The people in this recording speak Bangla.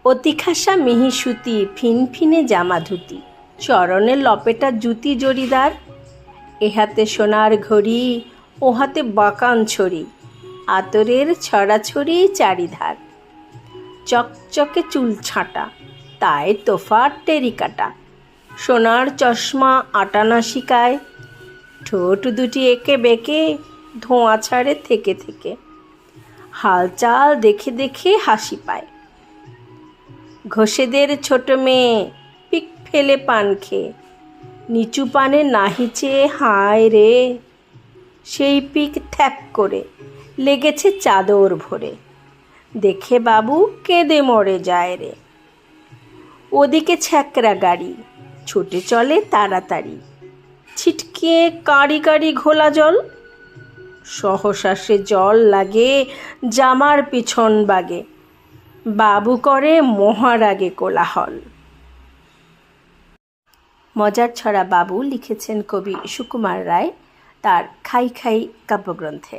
অতিখাসা মিহি সুতি, ফিনফিনে জামা ধুতি, চরণের লপেটা জুতি জরিদার, এ হাতে সোনার ঘড়ি, ও হাতে বাঁকান ছড়ি, আতরের ছড়াছড়ি চারিধার। চকচকে চুল ছাঁটা, তাই তোফার টেরিকাটা, সোনার চশমা আটানা শিকায়, ঠোঁট দুটি এঁকে বেঁকে ধোঁয়া ছাড়ে থেকে থেকে, হালচাল দেখে দেখে হাসি পায়। ঘোষেদের ছোট মেয়ে, পিক ফেলে পান খেয়ে, নিচু পানে নাহিচে হায় রে, সেই পিক থ্যাক করে লেগেছে চাদর ভরে, দেখে বাবু কেঁদে মরে যায় রে। ওদিকে ছ্যাকরা গাড়ি ছুটে চলে তাড়াতাড়ি, ছিটকে কাঁড়ি কাঁড়ি ঘোলা জল, সহসা সে জল লাগে জামার পিছন বাগে, বাবু করে মহারাগে কোলাহল। মজার ছড়া বাবু লিখেছেন কবি সুকুমার রায় তার খাই খাই কাব্যগ্রন্থে।